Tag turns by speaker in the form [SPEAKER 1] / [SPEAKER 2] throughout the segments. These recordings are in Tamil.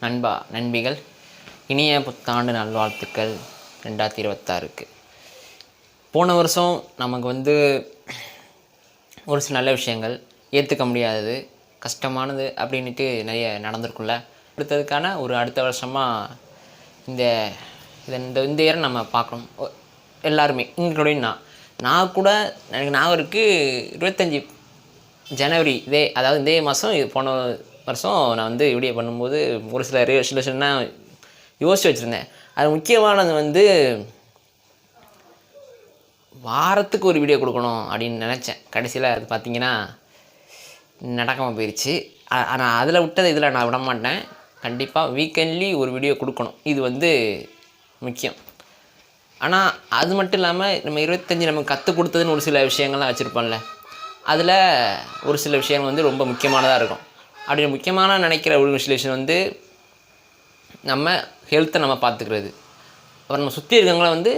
[SPEAKER 1] நண்பா நண்பிகள் இனிய புத்தாண்டு நல்வாழ்த்துக்கள் 2026க்கு. போன வருஷம் நமக்கு ஒரு சில நல்ல விஷயங்கள் ஏற்றுக்க முடியாதது, கஷ்டமானது அப்படின்ட்டு நிறைய நடந்திருக்குல்ல. அடுத்ததுக்கான ஒரு அடுத்த வருஷமாக இந்த இந்த இயரை நம்ம பார்க்கணும் எல்லாருமே, இன்க்ளூடிங் நான் கூட. எனக்கு ஞாபகம் இருக்குது 25 ஜனவரி அதாவது இதே மாதம் போன வருஷம் நான் வீடியோ பண்ணும்போது ஒரு சில ரெசல்யூஷன்லாம் யோசித்து வச்சுருந்தேன். அது முக்கியமானது வாரத்துக்கு ஒரு வீடியோ கொடுக்கணும் அப்படின்னு நினச்சேன். கடைசியில் அது பார்த்திங்கன்னா நடக்காமல் போயிடுச்சு. ஆனால் அதில் விட்டதை இதில் நான் விட மாட்டேன். கண்டிப்பாக வீக்கெண்ட்லி ஒரு வீடியோ கொடுக்கணும், இது முக்கியம். ஆனால் அது மட்டும் இல்லாமல் நம்ம 25 நம்ம கற்றுக் கொடுத்ததுன்னு ஒரு சில விஷயங்கள்லாம் வச்சுருப்போம்ல, அதில் ஒரு சில விஷயங்கள் ரொம்ப முக்கியமானதாக இருக்கும். அப்படி முக்கியமான நினைக்கிற ஒரு விஷயம் நம்ம ஹெல்த்தை நம்ம பார்த்துக்கிறது. அப்புறம் நம்ம சுற்றி இருக்கவங்கள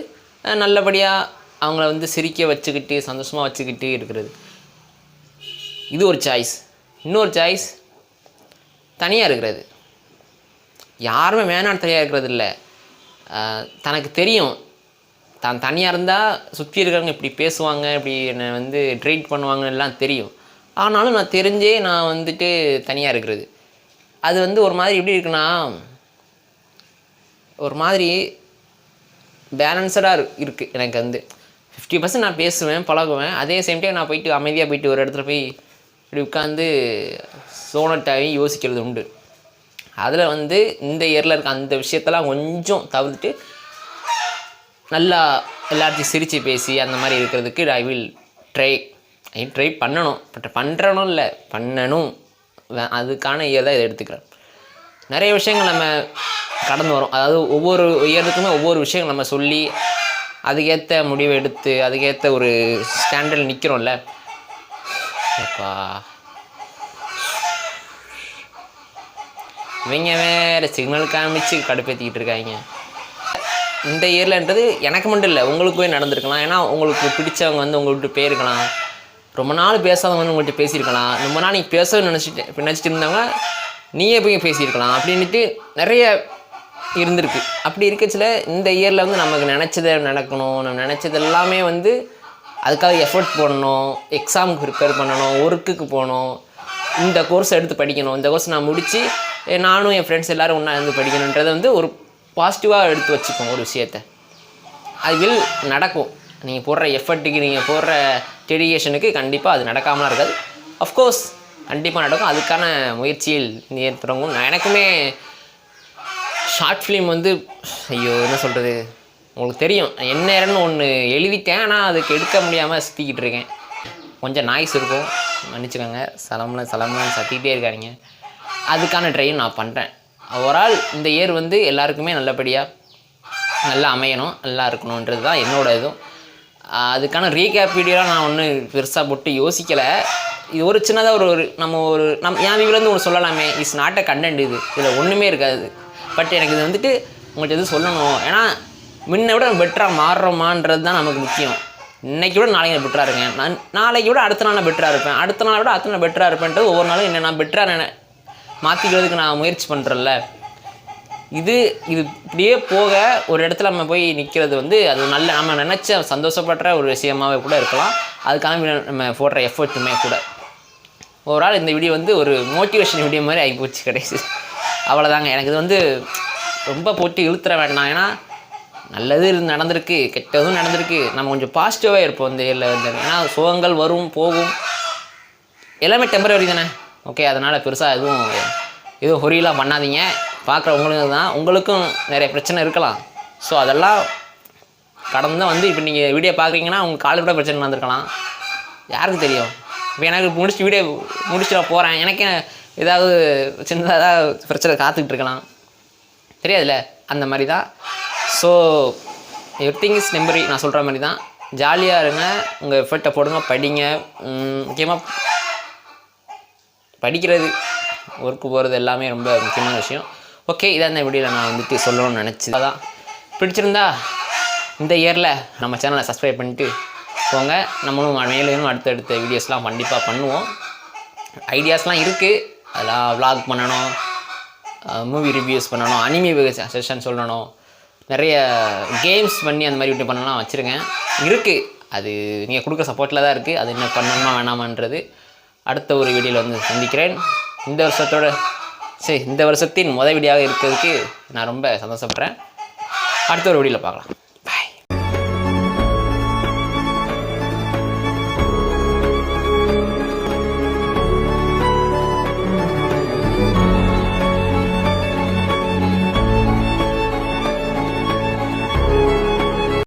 [SPEAKER 1] நல்லபடியாக அவங்கள சிரிக்க வச்சுக்கிட்டு சந்தோஷமாக வச்சுக்கிட்டு இருக்கிறது. இது ஒரு சாய்ஸ். இன்னொரு சாய்ஸ் தனியாக இருக்கிறது. யாருமே வேணான்னு தனியாக இருக்கிறது இல்லை. தனக்கு தெரியும் தான் தனியாக இருந்தால் சுற்றி இருக்கிறவங்க இப்படி பேசுவாங்க, இப்படி என்னை ட்ரீட் பண்ணுவாங்கன்னு எல்லாம் தெரியும். ஆனாலும் நான் தெரிஞ்சே நான் தனியாக இருக்கிறது. அது ஒரு மாதிரி எப்படி இருக்குன்னா, ஒரு மாதிரி பேலன்ஸடாக இருக்குது. எனக்கு 50% நான் பேசுவேன், பழகுவேன். அதே சேம் டைம் நான் போயிட்டு அமைதியாக போயிட்டு ஒரு இடத்துல போய் இப்படி உட்காந்து சோனட்டாகி யோசிக்கிறது உண்டு. அதில் இந்த இயரில் இருக்க அந்த விஷயத்தெல்லாம் கொஞ்சம் தவிர்த்துட்டு நல்லா எல்லாத்தையும் சிரித்து பேசி அந்த மாதிரி இருக்கிறதுக்கு ஐ வில் ட்ரை பண்ணணும். பட் பண்ணுறனும் இல்லை, பண்ணணும். அதுக்கான இயர் தான் இதை எடுத்துக்கிறேன். நிறைய விஷயங்கள் நம்ம கடந்து வரோம். அதாவது ஒவ்வொரு இயருக்குமே ஒவ்வொரு விஷயங்கள் நம்ம சொல்லி அதுக்கேற்ற முடிவை எடுத்து அதுக்கேற்ற ஒரு ஸ்டாண்டர்டில் நிற்கிறோம்ல. அப்பா இவங்க வேறு சிக்னல் காமிச்சு கடுப்பேற்றிக்கிட்டு இருக்காங்க. இந்த இயர்லன்றது எனக்கு மட்டும் இல்லை, உங்களுக்குமே நடந்திருக்கலாம். ஏன்னா உங்களுக்கு பிடிச்சவங்க உங்கள்கிட்ட போயிருக்கலாம், ரொம்ப நாள் பேசாதவங்க உங்கள்கிட்ட பேசியிருக்கலாம், ரொம்ப நாள் நீங்கள் பேச நினச்சிட்டு இருந்தவங்க நீயே போய் பேசியிருக்கலாம் அப்படின்ட்டு நிறைய இருந்திருக்கு. அப்படி இருக்கச்சில் இந்த இயரில் நமக்கு நினச்சதை நடக்கணும், நம்ம நினச்சது எல்லாமே அதுக்காக எஃபர்ட் போடணும், எக்ஸாமுக்கு ப்ரிப்பேர் பண்ணணும், ஒர்க்குக்கு போகணும், இந்த கோர்ஸ் எடுத்து படிக்கணும், இந்த கோர்ஸ் நான் முடித்து நானும் என் ஃப்ரெண்ட்ஸ் எல்லோரும் ஒன்றா இருந்து படிக்கணுன்றதை ஒரு பாசிட்டிவாக எடுத்து வச்சுக்கோங்க. ஒரு விஷயத்தை அது வில் நடக்கும். நீங்கள் போடுற எஃபர்ட்டுக்கு, நீங்கள் போடுற டெடிகேஷனுக்கு கண்டிப்பாக அது நடக்காமல் இருக்காது. அஃப்கோர்ஸ் கண்டிப்பாக நடக்கும். அதுக்கான முயற்சியில் ஏற்படுறவங்க. எனக்குமே ஷார்ட் ஃபிலிம் ஐயோ என்ன சொல்கிறது, உங்களுக்கு தெரியும், எந்நேரம்னு ஒன்று எழுதிட்டேன். ஆனால் அதுக்கு எடுக்க முடியாமல் சுற்றிக்கிட்டு இருக்கேன். கொஞ்சம் நாய்ஸ் இருக்கும், மன்னிச்சுக்கோங்க. சலம்லாம் சத்திக்கிட்டே இருக்காங்க. அதுக்கான ட்ரையும் நான் பண்ணுறேன். ஓவரால் இந்த இயர் எல்லாருக்குமே நல்லபடியாக நல்லா அமையணும், நல்லா இருக்கணுன்றது தான் என்னோடய இதுவும். அதுக்கான ரீகேப் வீடியோலாம் நான் ஒன்றும் பெருசாக போட்டு யோசிக்கலை. இது ஒரு சின்னதாக நம்ம என் வீட்டிலேருந்து ஒன்று சொல்லலாமே, இட்ஸ் நாட் அ கண்டென்ட். இதில் ஒன்றுமே இருக்காது. பட் எனக்கு இது உங்கள்கிட்ட எதுவும் சொல்லணும். ஏன்னா முன்னை விட பெட்டராக மாறுறோமான்றது தான் நமக்கு முக்கியம். இன்றைக்கி விட நாளைக்கு நான் பெட்டராக இருக்கேன், நாளைக்கு விட அடுத்த நாள் நான் பெட்டராக இருப்பேன், அடுத்த நாளை விட அடுத்த நாள் பெட்டராக இருப்பேன்றது ஒவ்வொரு நாளும் என்ன நான் பெட்டராக மாற்றிக்கிறதுக்கு நான் முயற்சி பண்ணுறேன்ல. இது இப்படியே போக ஒரு இடத்துல நம்ம போய் நிற்கிறது அது நல்ல நம்ம நினச்ச சந்தோஷப்படுற ஒரு விஷயமாகவே கூட இருக்கலாம். அதுக்காக நம்ம போடுற எஃபர்ட்டுமே கூட. ஓவரால் இந்த வீடியோ ஒரு மோட்டிவேஷன் வீடியோ மாதிரி ஆகிப்போச்சு கடைசி. அவ்வளோதாங்க. எனக்கு இது ரொம்ப போட்டு இழுத்துற வேண்டாம். ஏன்னா நல்லது நடந்திருக்கு, கெட்டதும் நடந்திருக்கு. நம்ம கொஞ்சம் பாசிட்டிவாக இருப்போம் இந்த இயரில் ஏன்னா சுகங்கள் வரும் போகும், எல்லாமே டெம்பரவரி தானே. ஓகே, அதனால் பெருசாக எதுவும் ஹொரியெலாம் பண்ணாதீங்க. பார்க்குற உங்களுக்கும் நிறைய பிரச்சனை இருக்கலாம். ஸோ அதெல்லாம் கடந்து இப்போ நீங்கள் வீடியோ பார்க்குறீங்கன்னா உங்கள் காலு கூட பிரச்சனை நடந்திருக்கலாம், யாருக்கு தெரியும். இப்போ எனக்கு வீடியோ முடிச்சுட்டு நான் போகிறேன், எனக்கு ஏதாவது சின்னதாக ஏதாவது பிரச்சனை காத்துக்கிட்டு இருக்கலாம், தெரியாதுல்ல. அந்த மாதிரி தான். So everything is temporary. நான் சொல்கிற மாதிரி தான். ஜாலியாக இருங்க, உங்கள் எஃபர்ட்டை போடுங்க, படிங்க. முக்கியமாக படிக்கிறது, ஒர்க்கு போகிறது எல்லாமே ரொம்ப முக்கியமான விஷயம். ஓகே, இதான் இந்த வீடியோவில் நான் சொல்லணும்னு நினச்சி அதான். பிடிச்சிருந்தா இந்த இயரில் நம்ம சேனலை சப்ஸ்கிரைப் பண்ணிட்டு போங்க. நம்மளும் மேலும் அடுத்தடுத்த வீடியோஸ்லாம் கண்டிப்பாக பண்ணுவோம். ஐடியாஸ்லாம் இருக்குது. அதெல்லாம் விளாக் பண்ணணும், மூவி ரிவ்யூஸ் பண்ணணும், அனிமே செஷன் சொல்லணும், நிறைய கேம்ஸ் பண்ணி அந்த மாதிரி விட்டு பண்ணலாம் வச்சுருக்கேன். இருக்குது, அது நீங்கள் கொடுக்குற சப்போர்ட்டில் தான் இருக்குது. அது என்ன பண்ணணுமா வேணாமான்றது அடுத்த ஒரு வீடியோவில் வந்து சந்திக்கிறேன். இந்த வருஷத்தின் வீடியோவாக இருக்கிறதுக்கு நான் ரொம்ப சந்தோஷப்படுறேன். அடுத்த ஒரு வீடியோவில் பார்க்கலாம்.